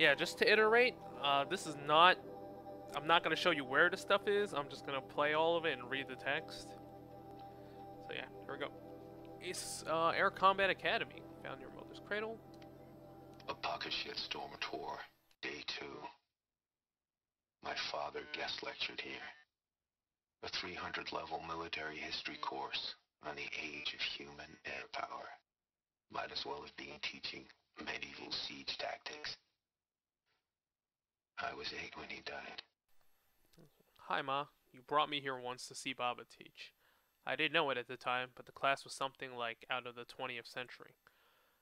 Yeah, just to iterate, this is not. I'm not going to show you where the stuff is. I'm just going to play all of it and read the text. So yeah, here we go. It's Air Combat Academy. Found your mother's cradle. A pocket shit storm tour, day 2. My father guest lectured here. A 300-level military history course on the age of human air power. Might as well have been teaching medieval siege tactics. I was 8 when he died. Hi, Ma. You brought me here once to see Baba teach. I didn't know it at the time, but the class was something like out of the 20th century.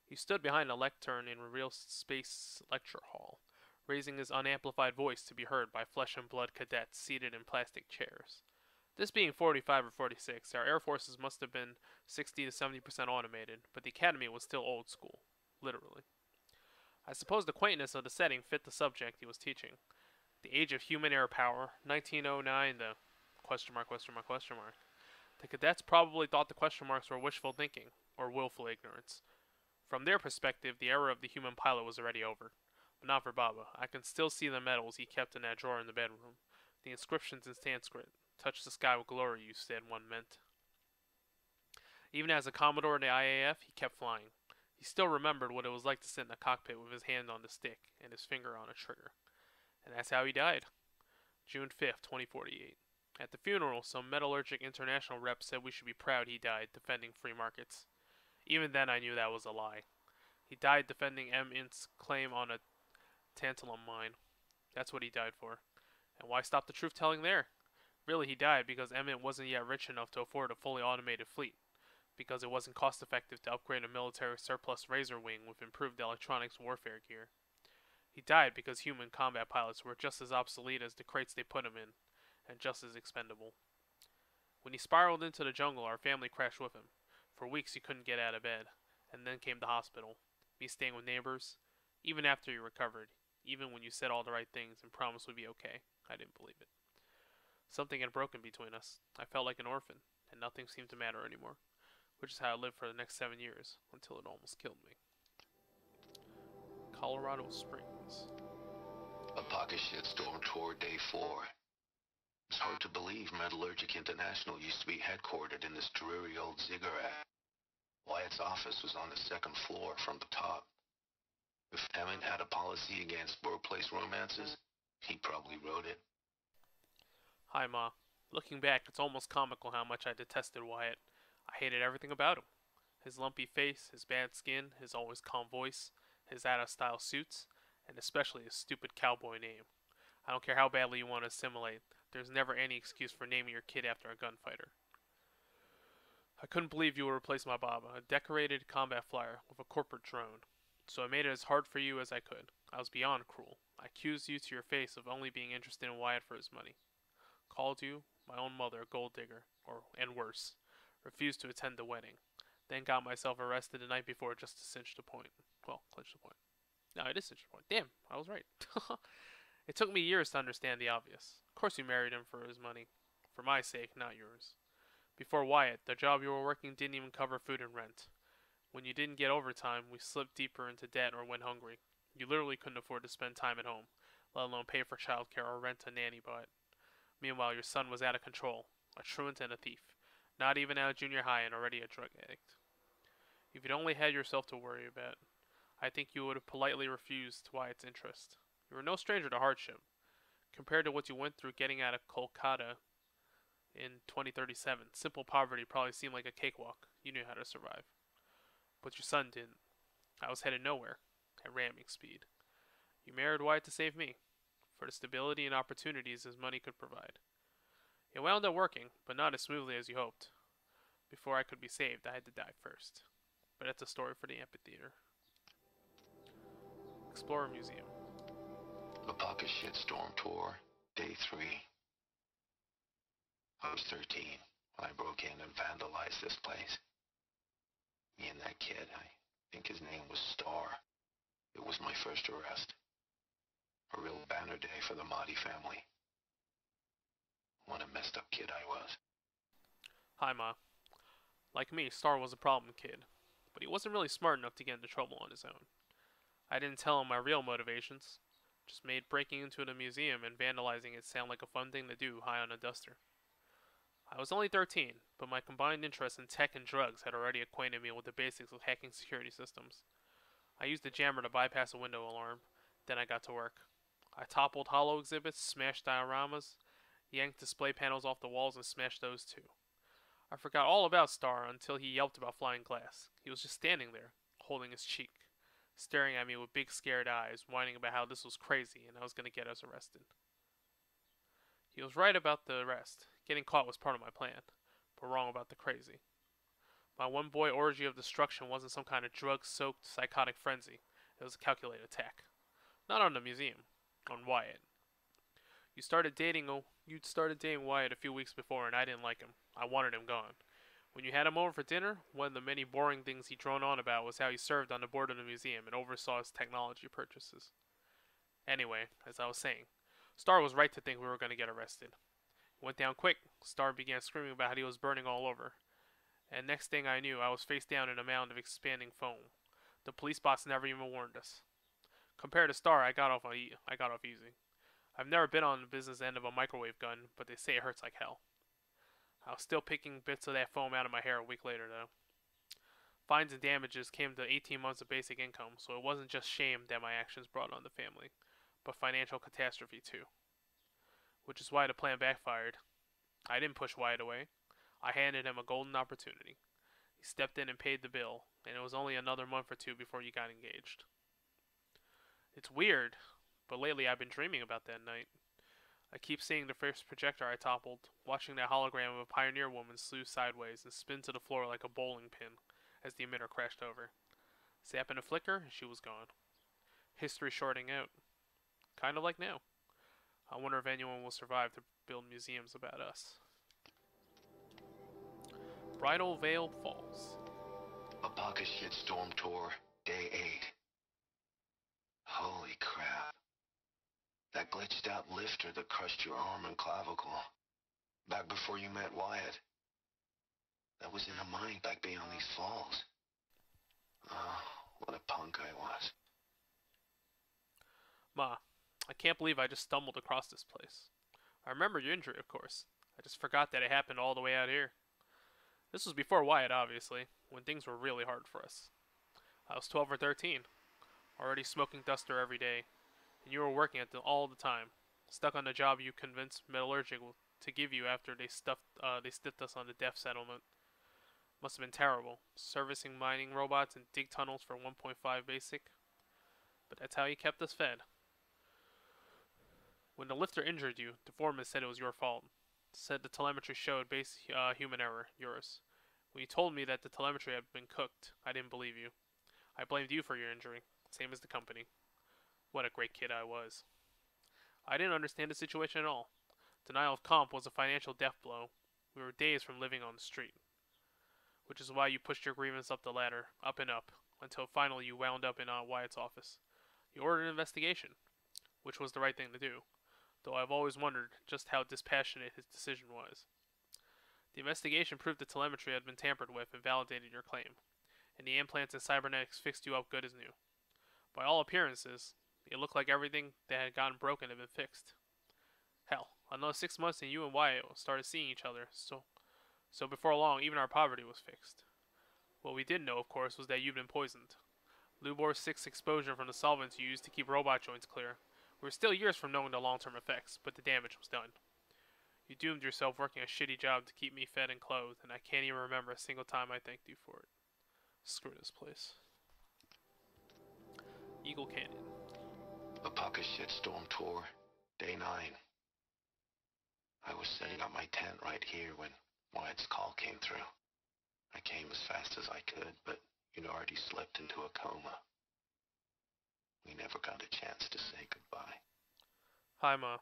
He stood behind a lectern in a real space lecture hall, raising his unamplified voice to be heard by flesh and blood cadets seated in plastic chairs. This being 45 or 46, our air forces must have been 60 to 70% automated, but the academy was still old school, literally. I suppose the quaintness of the setting fit the subject he was teaching. The age of human air power, 1909, the question mark, question mark, question mark. The cadets probably thought the question marks were wishful thinking, or willful ignorance. From their perspective, the era of the human pilot was already over. But not for Baba. I can still see the medals he kept in that drawer in the bedroom. The inscriptions in Sanskrit. Touch the sky with glory, you said one meant. Even as a Commodore in the IAF, he kept flying. He still remembered what it was like to sit in the cockpit with his hand on the stick and his finger on a trigger. And that's how he died. June 5th, 2048. At the funeral, some Metallurgic International rep said we should be proud he died defending free markets. Even then I knew that was a lie. He died defending M. Int's claim on a tantalum mine. That's what he died for. And why stop the truth-telling there? Really, he died because M. Int wasn't yet rich enough to afford a fully automated fleet. Because it wasn't cost-effective to upgrade a military surplus razor wing with improved electronics warfare gear. He died because human combat pilots were just as obsolete as the crates they put him in, and just as expendable. When he spiraled into the jungle, our family crashed with him. For weeks he couldn't get out of bed, and then came the hospital. Me staying with neighbors. Even after he recovered, even when you said all the right things and promised we'd be okay, I didn't believe it. Something had broken between us. I felt like an orphan, and nothing seemed to matter anymore. Which is how I lived for the next 7 years, until it almost killed me. Colorado Springs. A pocket shit storm tour, day 4. It's hard to believe Metallurgic International used to be headquartered in this dreary old ziggurat. Wyatt's office was on the 2nd floor from the top. If Emmett had a policy against workplace romances, he probably wrote it. Hi, Ma. Looking back, it's almost comical how much I detested Wyatt. I hated everything about him. His lumpy face, his bad skin, his always calm voice, his out-of-style suits, and especially his stupid cowboy name. I don't care how badly you want to assimilate, there's never any excuse for naming your kid after a gunfighter. I couldn't believe you would replace my Baba, a decorated combat flyer, with a corporate drone. So I made it as hard for you as I could. I was beyond cruel. I accused you to your face of only being interested in Wyatt for his money. Called you, my own mother, a gold digger, and worse. Refused to attend the wedding. Then got myself arrested the night before just to cinch the point. Well, clinch the point. No, it is cinch the point. Damn, I was right. It took me years to understand the obvious. Of course you married him for his money. For my sake, not yours. Before Wyatt, the job you were working didn't even cover food and rent. When you didn't get overtime, we slipped deeper into debt or went hungry. You literally couldn't afford to spend time at home, let alone pay for childcare or rent a nanny bot. Meanwhile, your son was out of control, a truant and a thief. Not even out of junior high and already a drug addict. If you'd only had yourself to worry about, I think you would have politely refused Wyatt's interest. You were no stranger to hardship. Compared to what you went through getting out of Kolkata in 2037, simple poverty probably seemed like a cakewalk. You knew how to survive. But your son didn't. I was headed nowhere, at ramming speed. You married Wyatt to save me, for the stability and opportunities his money could provide. It wound up working, but not as smoothly as you hoped. Before I could be saved, I had to die first. But that's a story for the amphitheater. Explorer Museum. A pocket shit storm tour, day 3. I was 13 when I broke in and vandalized this place. Me and that kid, I think his name was Star. It was my first arrest. A real banner day for the Mahdi family. What a messed up kid I was. Hi, Ma. Like me, Star was a problem kid, but he wasn't really smart enough to get into trouble on his own. I didn't tell him my real motivations. Just made breaking into the museum and vandalizing it sound like a fun thing to do high on a duster. I was only 13, but my combined interest in tech and drugs had already acquainted me with the basics of hacking security systems. I used the jammer to bypass a window alarm, then I got to work. I toppled holo exhibits, smashed dioramas, yanked display panels off the walls, and smashed those too. I forgot all about Star until he yelped about flying glass. He was just standing there, holding his cheek, staring at me with big scared eyes, whining about how this was crazy and I was going to get us arrested. He was right about the rest. Getting caught was part of my plan, but wrong about the crazy. My one boy orgy of destruction wasn't some kind of drug-soaked psychotic frenzy. It was a calculated attack. Not on the museum, on Wyatt. You'd started dating Wyatt a few weeks before, and I didn't like him. I wanted him gone. When you had him over for dinner, one of the many boring things he droned on about was how he served on the board of the museum and oversaw his technology purchases. Anyway, as I was saying, Star was right to think we were going to get arrested. It went down quick. Star began screaming about how he was burning all over. And next thing I knew, I was face down in a mound of expanding foam. The police boss never even warned us. Compared to Star, I got off easy. I've never been on the business end of a microwave gun, but they say it hurts like hell. I was still picking bits of that foam out of my hair a week later, though. Fines and damages came to 18 months of basic income, so it wasn't just shame that my actions brought on the family, but financial catastrophe too. Which is why the plan backfired. I didn't push Wyatt away. I handed him a golden opportunity. He stepped in and paid the bill, and it was only another month or two before you got engaged. It's weird, but lately I've been dreaming about that night. I keep seeing the first projector I toppled, watching that hologram of a pioneer woman slew sideways and spin to the floor like a bowling pin as the emitter crashed over. Zap and a flicker, and she was gone. History shorting out. Kind of like now. I wonder if anyone will survive to build museums about us. Bridal Veil Falls. A pocket shitstorm tour, day 8. Holy crap. That glitched out lifter that crushed your arm and clavicle. Back before you met Wyatt. That was in a mine back beyond these falls. Oh, what a punk I was. Ma, I can't believe I just stumbled across this place. I remember your injury, of course. I just forgot that it happened all the way out here. This was before Wyatt, obviously, when things were really hard for us. I was 12 or 13, already smoking duster every day, and you were working at all the time, stuck on the job you convinced Metallurgical to give you after they stiffed us on the death settlement. Must have been terrible, servicing mining robots and dig tunnels for 1.5 basic. But that's how you kept us fed. When the lifter injured you, the foreman said it was your fault. Said the telemetry showed base human error, yours. When you told me that the telemetry had been cooked, I didn't believe you. I blamed you for your injury, same as the company. What a great kid I was. I didn't understand the situation at all. Denial of comp was a financial death blow. We were days from living on the street. Which is why you pushed your grievance up the ladder, up and up, until finally you wound up in Wyatt's office. You ordered an investigation, which was the right thing to do, though I've always wondered just how dispassionate his decision was. The investigation proved the telemetry had been tampered with and validated your claim, and the implants and cybernetics fixed you up good as new. By all appearances, it looked like everything that had gotten broken had been fixed. Hell, another 6 months and you and Wyatt started seeing each other, so before long, even our poverty was fixed. What we didn't know, of course, was that you'd been poisoned. Lubor 6 exposure from the solvents you used to keep robot joints clear. We were still years from knowing the long-term effects, but the damage was done. You doomed yourself working a shitty job to keep me fed and clothed, and I can't even remember a single time I thanked you for it. Screw this place. Eagle Canyon. A pocket shitstorm tour, day 9. I was setting up my tent right here when Wyatt's call came through. I came as fast as I could, but you'd already slipped into a coma. We never got a chance to say goodbye. Hi, Ma.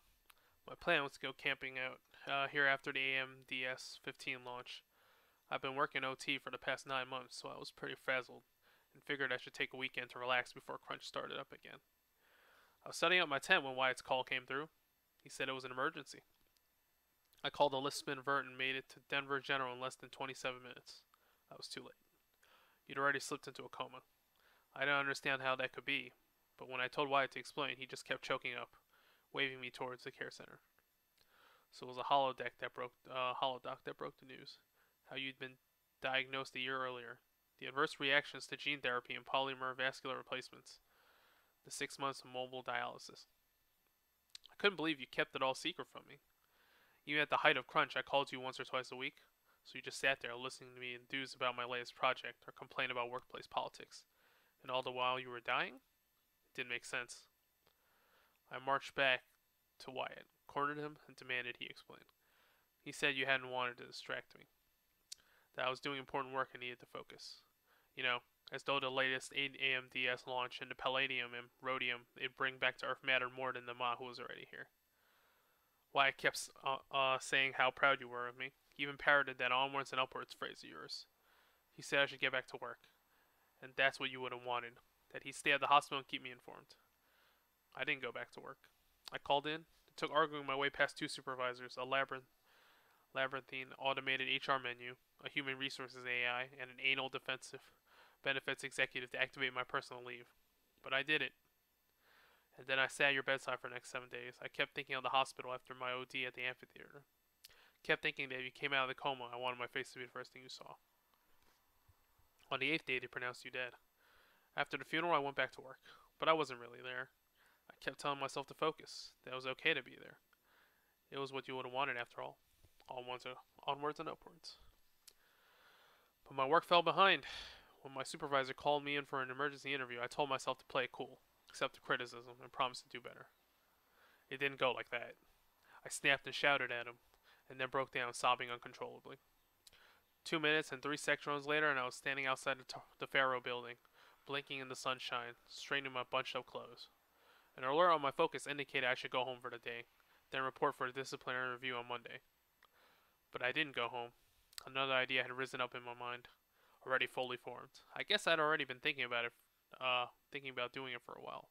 My plan was to go camping out here after the AMDS-15 launch. I've been working OT for the past 9 months, so I was pretty frazzled, and figured I should take a weekend to relax before Crunch started up again. I was setting up my tent when Wyatt's call came through. He said it was an emergency. I called a list spin vert and made it to Denver General in less than 27 minutes. I was too late. You'd already slipped into a coma. I didn't understand how that could be, but when I told Wyatt to explain, he just kept choking up, waving me towards the care center. So it was a holodoc that broke the news. How you'd been diagnosed a year earlier. The adverse reactions to gene therapy and polymer vascular replacements. The 6 months of mobile dialysis. I couldn't believe you kept it all secret from me. Even at the height of crunch, I called you once or twice a week, so you just sat there listening to me enthuse about my latest project or complain about workplace politics. And all the while you were dying? It didn't make sense. I marched back to Wyatt, cornered him, and demanded he explain. He said you hadn't wanted to distract me, that I was doing important work and needed to focus. You know, as though the latest 8 AMDS launch into palladium and rhodium it'd bring back to Earth mattered more than the Ma who was already here. Wyatt kept saying how proud you were of me. He even parroted that onwards and upwards phrase of yours. He said I should get back to work. And that's what you would have wanted. That he'd stay at the hospital and keep me informed. I didn't go back to work. I called in. It took arguing my way past 2 supervisors, a labyrinthine automated HR menu, a human resources AI, and an anal defensive benefits executive to activate my personal leave. But I did it. And then I sat at your bedside for the next 7 days. I kept thinking of the hospital after my OD at the amphitheater. Kept thinking that if you came out of the coma, I wanted my face to be the first thing you saw. On the 8th day, they pronounced you dead. After the funeral, I went back to work. But I wasn't really there. I kept telling myself to focus. That it was okay to be there. It was what you would have wanted after all. Onwards and upwards. But my work fell behind. When my supervisor called me in for an emergency interview, I told myself to play it cool, accept the criticism, and promise to do better. It didn't go like that. I snapped and shouted at him, and then broke down, sobbing uncontrollably. 2 minutes and 3 sectrons later, and I was standing outside the Faro building, blinking in the sunshine, straightening my bunched up clothes. An alert on my focus indicated I should go home for the day, then report for a disciplinary review on Monday. But I didn't go home. Another idea had risen up in my mind, already fully formed. I guess I'd already been thinking about doing it for a while.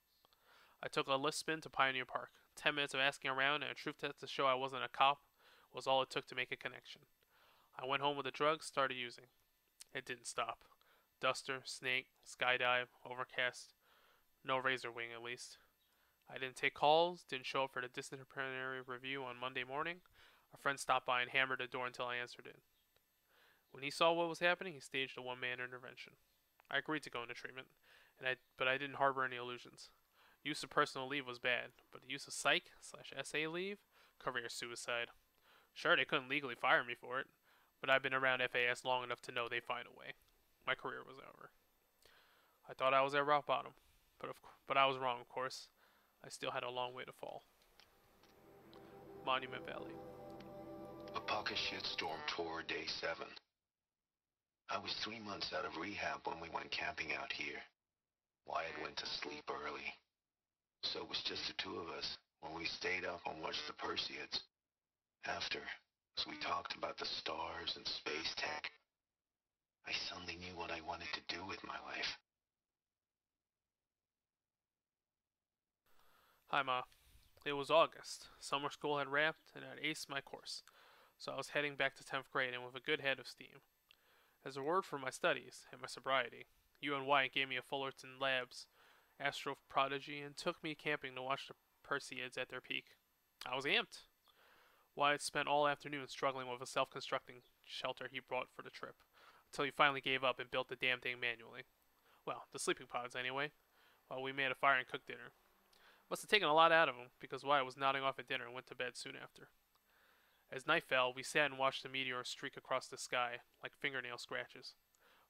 I took a lift spin to Pioneer Park. 10 minutes of asking around and a truth test to show I wasn't a cop was all it took to make a connection. I went home with the drug, started using. It didn't stop. Duster, snake, skydive, overcast. No razor wing, at least. I didn't take calls, didn't show up for the disciplinary review on Monday morning. A friend stopped by and hammered the door until I answered it. When he saw what was happening, he staged a one-man intervention. I agreed to go into treatment, but I didn't harbor any illusions. Use of personal leave was bad, but the use of psych/SA leave? Career suicide. Sure, they couldn't legally fire me for it, but I've been around FAS long enough to know they'd find a way. My career was over. I thought I was at rock bottom, but I was wrong, of course. I still had a long way to fall. Monument Valley. A pocket shitstorm tore day 7. I was 3 months out of rehab when we went camping out here. Wyatt went to sleep early. So it was just the 2 of us when we stayed up and watched the Perseids. After, as we talked about the stars and space tech, I suddenly knew what I wanted to do with my life. Hi, Ma. It was August. Summer school had wrapped, and I'd aced my course, so I was heading back to 10th grade and with a good head of steam. As a reward for my studies and my sobriety, you and Wyatt gave me a Fullerton Labs Astro Prodigy and took me camping to watch the Perseids at their peak. I was amped. Wyatt spent all afternoon struggling with a self-constructing shelter he brought for the trip, until he finally gave up and built the damn thing manually. Well, the sleeping pods anyway, while we made a fire and cooked dinner. Must have taken a lot out of him, because Wyatt was nodding off at dinner and went to bed soon after. As night fell, we sat and watched the meteors streak across the sky like fingernail scratches,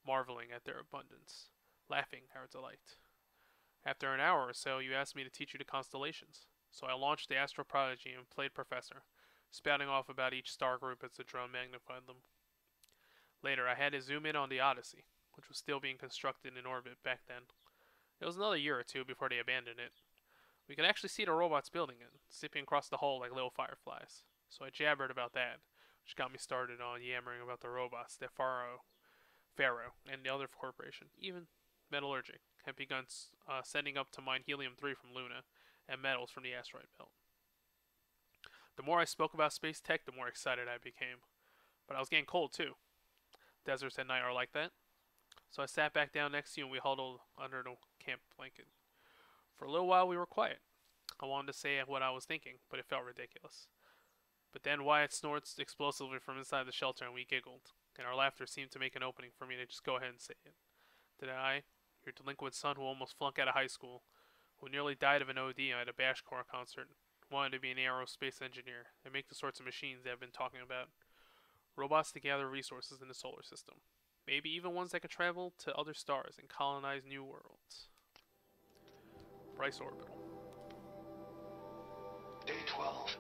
marveling at their abundance, laughing our delight. After an hour or so, you asked me to teach you the constellations, so I launched the Astro Prodigy and played Professor, spouting off about each star group as the drum magnified them. Later, I had to zoom in on the Odyssey, which was still being constructed in orbit back then. It was another year or 2 before they abandoned it. We could actually see the robots building it, zipping across the hull like little fireflies. So I jabbered about that, which got me started on yammering about the robots that Faro and the other corporation, even Metallurgic, had begun sending up to mine helium-3 from Luna and metals from the asteroid belt. The more I spoke about space tech, the more excited I became. But I was getting cold too. Deserts at night are like that. So I sat back down next to you and we huddled under the camp blanket. For a little while we were quiet. I wanted to say what I was thinking, but it felt ridiculous. But then Wyatt snorts explosively from inside the shelter and we giggled, and our laughter seemed to make an opening for me to just go ahead and say it. Did I, your delinquent son who almost flunked out of high school, who nearly died of an OD at a Bash Corps concert, wanted to be an aerospace engineer and make the sorts of machines they have been talking about? Robots to gather resources in the solar system. Maybe even ones that could travel to other stars and colonize new worlds. Bryce Orbital. Day 12.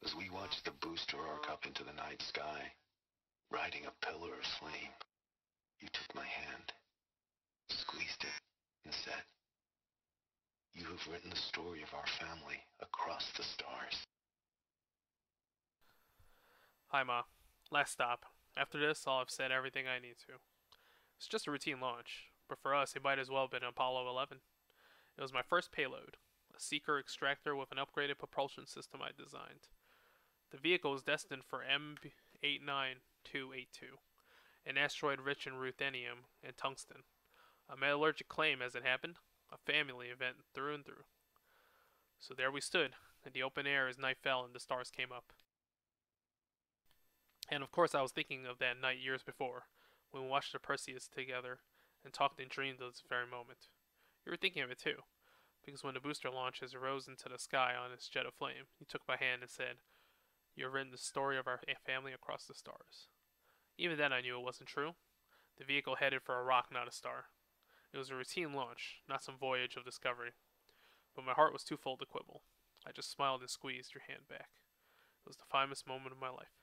As we watched the booster arc up into the night sky, riding a pillar of flame, you took my hand, squeezed it, and said, "You have written the story of our family across the stars." Hi, Ma. Last stop. After this, I'll have said everything I need to. It's just a routine launch, but for us, it might as well have been Apollo 11. It was my first payload, a seeker extractor with an upgraded propulsion system I designed. The vehicle was destined for M89282, an asteroid rich in ruthenium and tungsten. A metallurgic claim, as it happened, a family event through and through. So there we stood, in the open air as night fell and the stars came up. And of course, I was thinking of that night years before, when we watched the Perseus together and talked and dreamed of this very moment. You were thinking of it too, because when the booster launched as it rose into the sky on its jet of flame, you took my hand and said, "You have written the story of our family across the stars." Even then, I knew it wasn't true. The vehicle headed for a rock, not a star. It was a routine launch, not some voyage of discovery. But my heart was too full to quibble. I just smiled and squeezed your hand back. It was the finest moment of my life.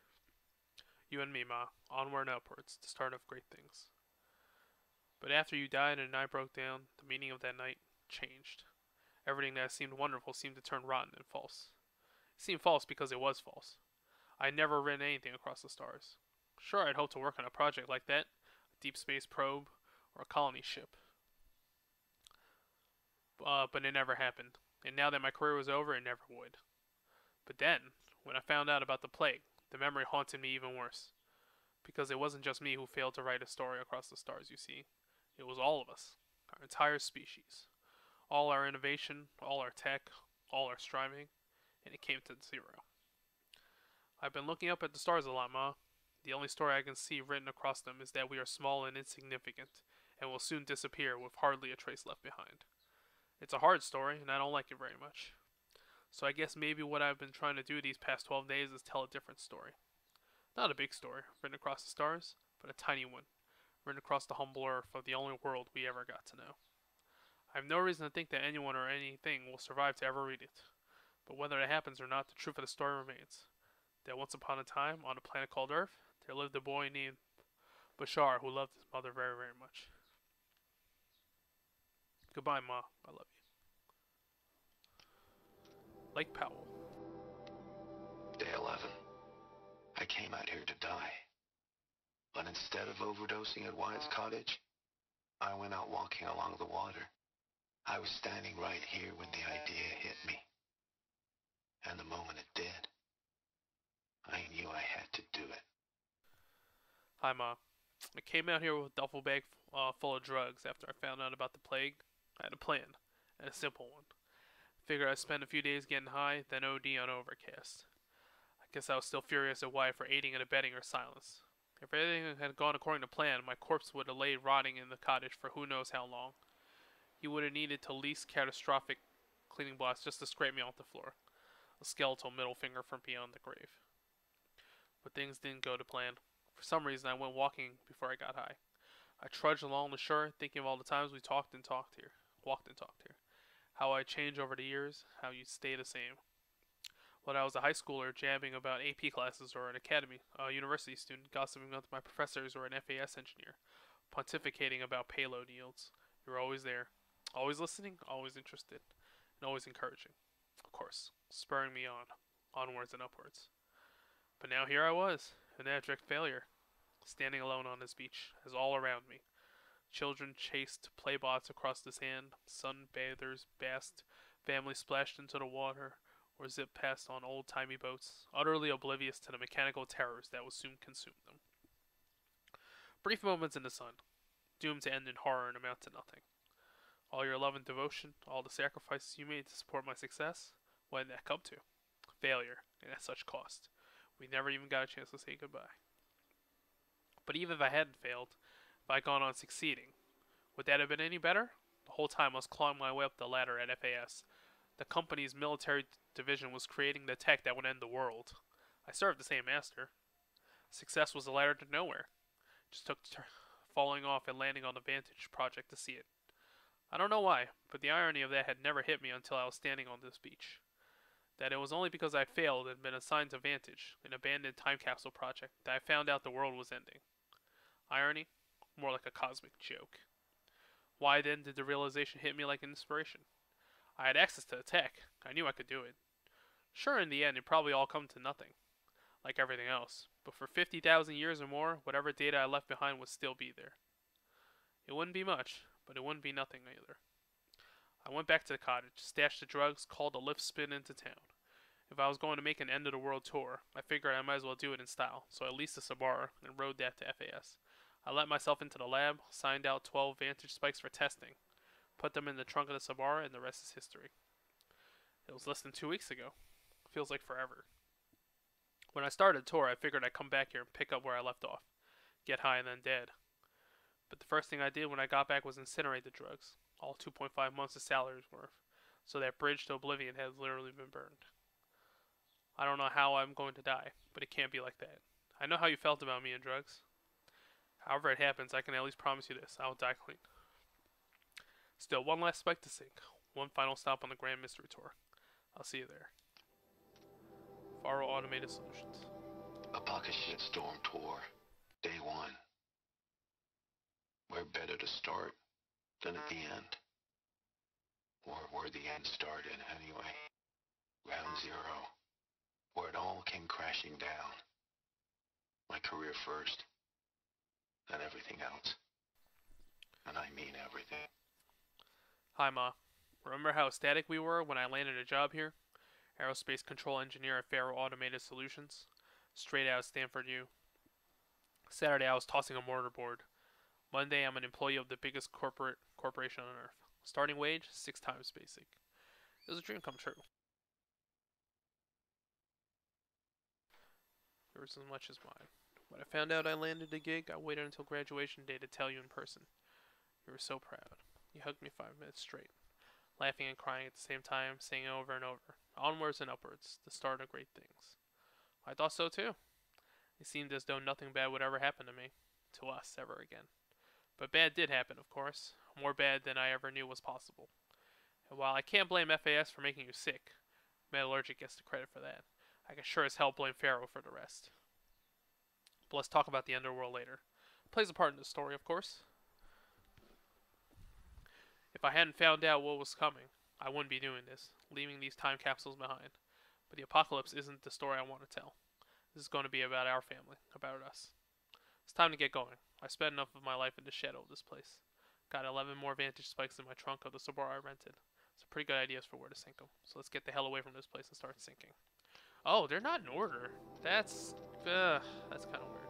You and me, Ma, onward and upwards, the start of great things. But after you died and I broke down, the meaning of that night changed. Everything that seemed wonderful seemed to turn rotten and false. It seemed false because it was false. I had never written anything across the stars. Sure, I'd hoped to work on a project like that, a deep space probe, or a colony ship. But it never happened, and now that my career was over, it never would. But then, when I found out about the plague, the memory haunted me even worse. Because it wasn't just me who failed to write a story across the stars, you see. It was all of us, our entire species. All our innovation, all our tech, all our striving, and it came to zero. I've been looking up at the stars a lot, Ma. The only story I can see written across them is that we are small and insignificant, and will soon disappear with hardly a trace left behind. It's a hard story, and I don't like it very much. So I guess maybe what I've been trying to do these past 12 days is tell a different story. Not a big story, written across the stars, but a tiny one, written across the humble earth of the only world we ever got to know. I have no reason to think that anyone or anything will survive to ever read it. But whether that happens or not, the truth of the story remains. That once upon a time, on a planet called Earth, there lived a boy named Bashar who loved his mother very, very much. Goodbye, Ma. I love you. Lake Powell. Day 11. I came out here to die. But instead of overdosing at Wyatt's cottage, I went out walking along the water. I was standing right here when the idea hit me. And the moment it did, I knew I had to do it. Hi, Ma. I came out here with a duffel bag full of drugs after I found out about the plague. I had a plan, and a simple one. Figured I'd spend a few days getting high, then OD on Overcast. I guess I was still furious at Wyatt for aiding and abetting her silence. If everything had gone according to plan, my corpse would have laid rotting in the cottage for who knows how long. He would have needed the least catastrophic cleaning blast just to scrape me off the floor. A skeletal middle finger from beyond the grave. But things didn't go to plan. For some reason, I went walking before I got high. I trudged along the shore, thinking of all the times we walked and talked here. How I changed over the years, how you stay the same. Whether I was a high schooler jabbing about AP classes or a university student gossiping with my professors or an FAS engineer, pontificating about payload yields, you were always there. Always listening, always interested, and always encouraging. Of course, spurring me on, onwards and upwards. But now here I was, an abject failure, standing alone on this beach, as all around me. Children chased playbots across the sand, sunbathers basked, families splashed into the water, or zipped past on old-timey boats, utterly oblivious to the mechanical terrors that would soon consume them. Brief moments in the sun, doomed to end in horror and amount to nothing. All your love and devotion, all the sacrifices you made to support my success, what did that come to? Failure, and at such cost. We never even got a chance to say goodbye. But even if I hadn't failed, if I'd gone on succeeding, would that have been any better? The whole time I was clawing my way up the ladder at FAS. The company's military division was creating the tech that would end the world. I served the same master. Success was a ladder to nowhere. Just took falling off and landing on the Vantage project to see it. I don't know why, but the irony of that had never hit me until I was standing on this beach. That it was only because I failed and been assigned to Vantage, an abandoned time capsule project, that I found out the world was ending. Irony? More like a cosmic joke. Why then did the realization hit me like an inspiration? I had access to the tech. I knew I could do it. Sure, in the end, it probably all come to nothing, like everything else. But for 50,000 years or more, whatever data I left behind would still be there. It wouldn't be much, but it wouldn't be nothing either. I went back to the cottage, stashed the drugs, called a lift spin into town. If I was going to make an end-of-the-world tour, I figured I might as well do it in style, so I leased a Subaru and rode that to FAS. I let myself into the lab, signed out 12 Vantage spikes for testing, put them in the trunk of the Subaru, and the rest is history. It was less than 2 weeks ago. Feels like forever. When I started the tour, I figured I'd come back here and pick up where I left off. Get high and then dead. But the first thing I did when I got back was incinerate the drugs. All 2.5 months of salaries worth. So that bridge to oblivion has literally been burned. I don't know how I'm going to die, but it can't be like that. I know how you felt about me and drugs. However it happens, I can at least promise you this. I will die clean. Still, one last spike to sink. One final stop on the Grand Mystery Tour. I'll see you there. Faro Automated Solutions. A pocket shitstorm tour. Day 1. Where better to start than at the end? Or where the end started, anyway. Ground zero. Where it all came crashing down. My career first. And everything else. And I mean everything. Hi, Ma. Remember how ecstatic we were when I landed a job here? Aerospace Control Engineer at Faro Automated Solutions. Straight out of Stanford U. Saturday I was tossing a mortarboard. Monday I'm an employee of the biggest corporation on earth. Starting wage, 6 times basic. It was a dream come true. Yours as much as mine. When I found out I landed the gig, I waited until graduation day to tell you in person. You were so proud. You hugged me 5 minutes straight, laughing and crying at the same time, saying it over and over. Onwards and upwards, the start of great things. I thought so too. It seemed as though nothing bad would ever happen to me, to us, ever again. But bad did happen, of course. More bad than I ever knew was possible. And while I can't blame FAS for making you sick, Metallurgic gets the credit for that. I can sure as hell blame Faro for the rest. But let's talk about the Underworld later. It plays a part in the story, of course. If I hadn't found out what was coming, I wouldn't be doing this, leaving these time capsules behind. But the apocalypse isn't the story I want to tell. This is going to be about our family, about us. It's time to get going. I spent enough of my life in the shadow of this place. Got 11 more Vantage spikes in my trunk of the Subaru I rented. Some pretty good ideas for where to sink them. So let's get the hell away from this place and start sinking. Oh, they're not in order. That's kind of weird.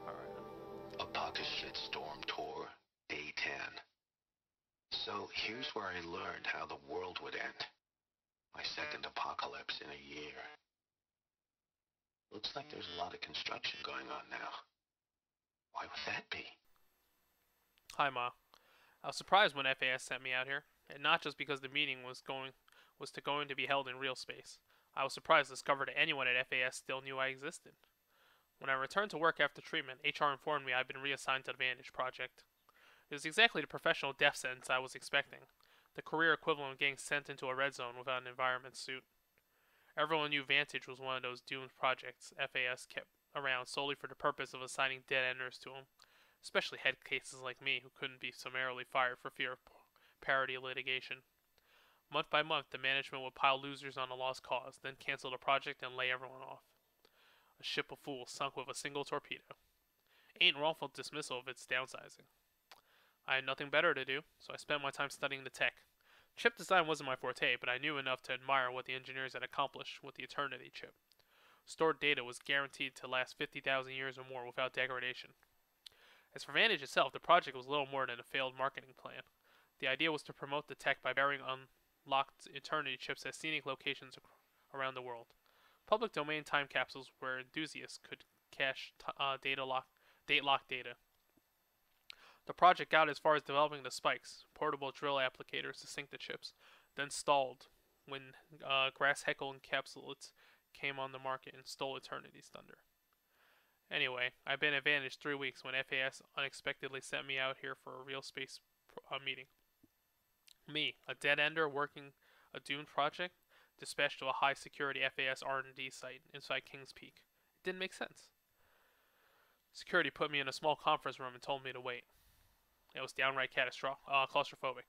Alright. A pocket shitstorm tour. Day 10. So here's where I learned how the world would end. My second apocalypse in a year. Looks like there's a lot of construction going on now. Why would that be? Hi, Ma. I was surprised when FAS sent me out here, and not just because the meeting was going to be held in real space. I was surprised to discover that anyone at FAS still knew I existed. When I returned to work after treatment, HR informed me I'd been reassigned to the Vantage project. It was exactly the professional death sentence I was expecting, the career equivalent of getting sent into a red zone without an environment suit. Everyone knew Vantage was one of those doomed projects FAS kept around solely for the purpose of assigning dead-enders to them, especially head cases like me who couldn't be summarily fired for fear of parody litigation. Month by month, the management would pile losers on a lost cause, then cancel the project and lay everyone off. A ship of fools sunk with a single torpedo. Ain't wrongful dismissal of its downsizing. I had nothing better to do, so I spent my time studying the tech. Chip design wasn't my forte, but I knew enough to admire what the engineers had accomplished with the Eternity chip. Stored data was guaranteed to last 50,000 years or more without degradation. As for Vantage itself, the project was little more than a failed marketing plan. The idea was to promote the tech by burying unlocked eternity chips at scenic locations around the world. Public domain time capsules where enthusiasts could cache date lock data. The project got as far as developing the spikes, portable drill applicators to sync the chips, then stalled when Grass Heckle encapsulates came on the market and stole Eternity's thunder. Anyway, I've been at Vantage 3 weeks when FAS unexpectedly sent me out here for a real space meeting. Me, a dead ender working a Dune project, dispatched to a high security FAS R&D site inside Kings Peak. It didn't make sense. Security put me in a small conference room and told me to wait. It was downright claustrophobic.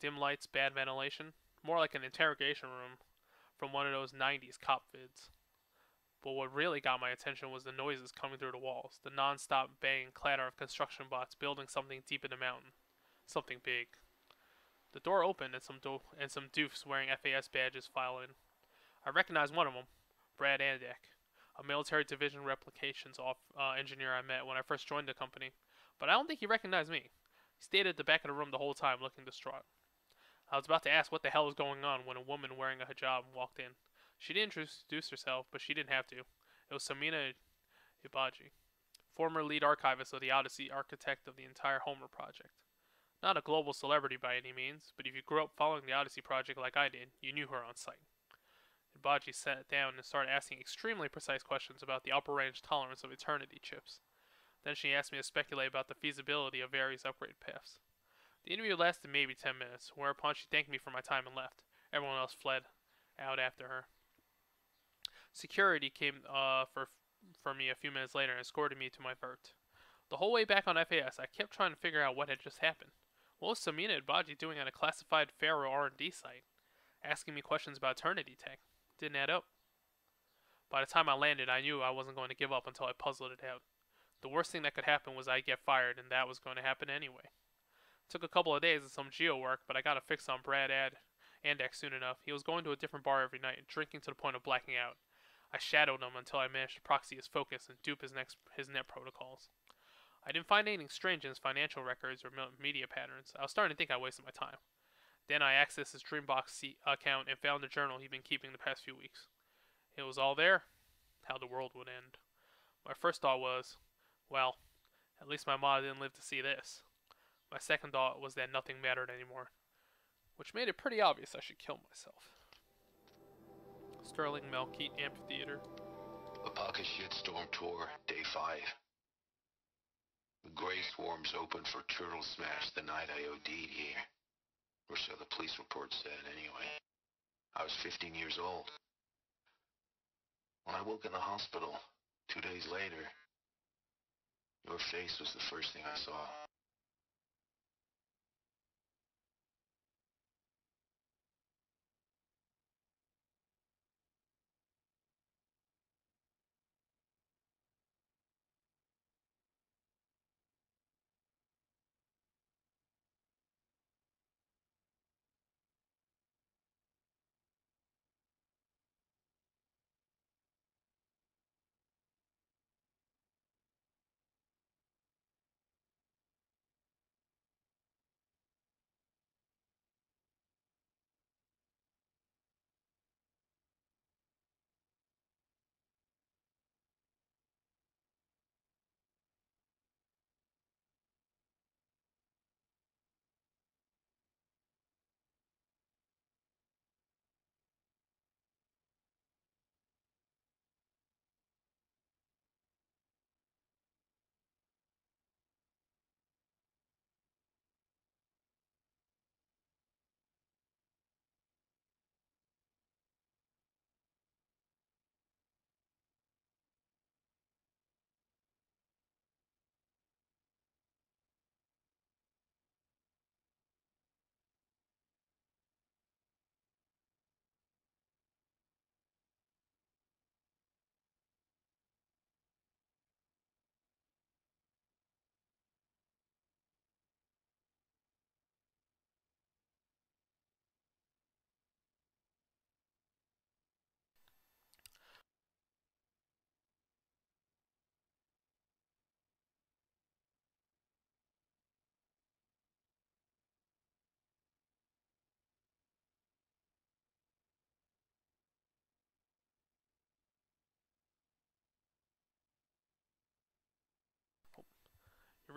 Dim lights, bad ventilation, more like an interrogation room from one of those 90s cop vids. But what really got my attention was the noises coming through the walls, the non-stop bang and clatter of construction bots building something deep in the mountain. Something big. The door opened and some doofs wearing FAS badges file in. I recognized one of them, Brad Andek, a military division replications engineer I met when I first joined the company, but I don't think he recognized me. He stayed at the back of the room the whole time looking distraught. I was about to ask what the hell was going on when a woman wearing a hijab walked in. She didn't introduce herself, but she didn't have to. It was Samina Ibaji, former lead archivist of the Odyssey, architect of the entire Homer project. Not a global celebrity by any means, but if you grew up following the Odyssey project like I did, you knew her on sight. Ibaji sat down and started asking extremely precise questions about the upper range tolerance of Eternity chips. Then she asked me to speculate about the feasibility of various upgrade paths. The interview lasted maybe 10 minutes, whereupon she thanked me for my time and left. Everyone else fled out after her. Security came for me a few minutes later and escorted me to my vert. The whole way back on FAS, I kept trying to figure out what had just happened. What was Samina Ibaji doing at a classified Pharaoh R&D site? Asking me questions about Eternity tech. Didn't add up. By the time I landed, I knew I wasn't going to give up until I puzzled it out. The worst thing that could happen was I'd get fired, and that was going to happen anyway. It took a couple of days of some geo work, but I got a fix on Brad Andex soon enough. He was going to a different bar every night, drinking to the point of blacking out. I shadowed him until I managed to proxy his focus and dupe his net protocols. I didn't find anything strange in his financial records or media patterns. I was starting to think I wasted my time. Then I accessed his Dreambox account and found the journal he'd been keeping the past few weeks. It was all there. How the world would end. My first thought was, well, at least my mom didn't live to see this. My second thought was that nothing mattered anymore, which made it pretty obvious I should kill myself. Sterling Melkeet Amphitheater. A pocket shitstorm tour, day 5. The gray swarms opened for turtle smash the night I OD'd here. Or so the police report said, anyway. I was 15 years old. When I woke in the hospital, 2 days later, your face was the first thing I saw.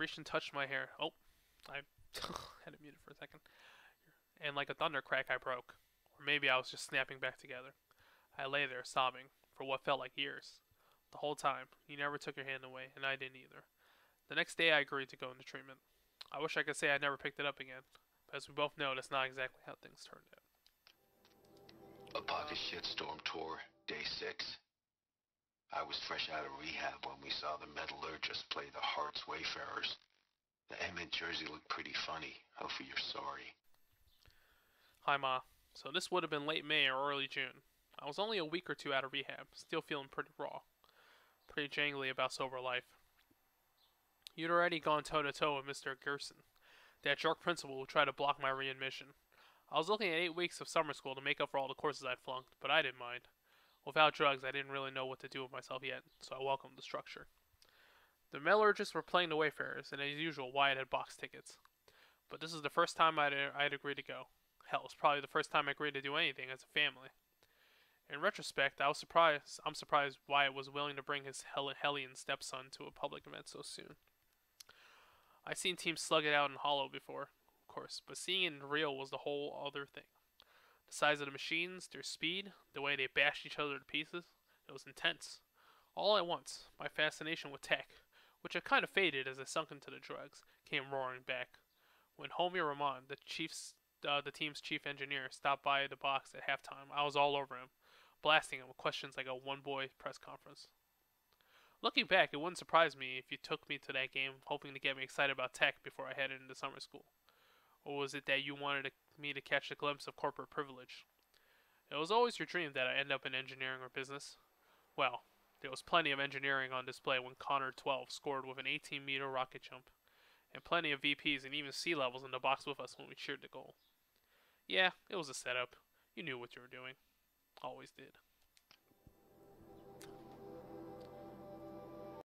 narration touched my hair. Oh, I had it muted for a second. And like a thunder crack, I broke. Or maybe I was just snapping back together. I lay there, sobbing, for what felt like years. The whole time, you never took your hand away, and I didn't either. The next day, I agreed to go into treatment. I wish I could say I never picked it up again, but as we both know, that's not exactly how things turned out. A pocket shitstorm tour, day 6. I was fresh out of rehab when we saw the metallurgist play the Hearts Wayfarers. The M in Jersey looked pretty funny. Hopefully you're sorry. Hi, Ma. So this would have been late May or early June. I was only a week or two out of rehab, still feeling pretty raw. Pretty jangly about sober life. You'd already gone toe-to-toe with Mr. Gerson, that jerk principal who tried to block my readmission. I was looking at 8 weeks of summer school to make up for all the courses I'd flunked, but I didn't mind. Without drugs, I didn't really know what to do with myself yet, so I welcomed the structure. The metallurgists were playing the Wayfarers, and as usual, Wyatt had box tickets. But this is the first time I'd agreed to go. Hell, it's probably the first time I agreed to do anything as a family. In retrospect, I'm surprised Wyatt was willing to bring his hellion stepson to a public event so soon. I'd seen teams slug it out in hollow before, of course, but seeing it in real was the whole other thing. The size of the machines, their speed, the way they bashed each other to pieces, it was intense. All at once, my fascination with tech, which had kind of faded as I sunk into the drugs, came roaring back. When Homie Rahman, the team's chief engineer, stopped by the box at halftime, I was all over him, blasting him with questions like a one-boy press conference. Looking back, it wouldn't surprise me if you took me to that game hoping to get me excited about tech before I headed into summer school. Or was it that you wanted me to catch a glimpse of corporate privilege? It was always your dream that I end up in engineering or business. Well, there was plenty of engineering on display when Connor 12 scored with an 18-meter rocket jump, and plenty of VPs and even C-levels in the box with us when we cheered the goal. Yeah, it was a setup. You knew what you were doing. Always did.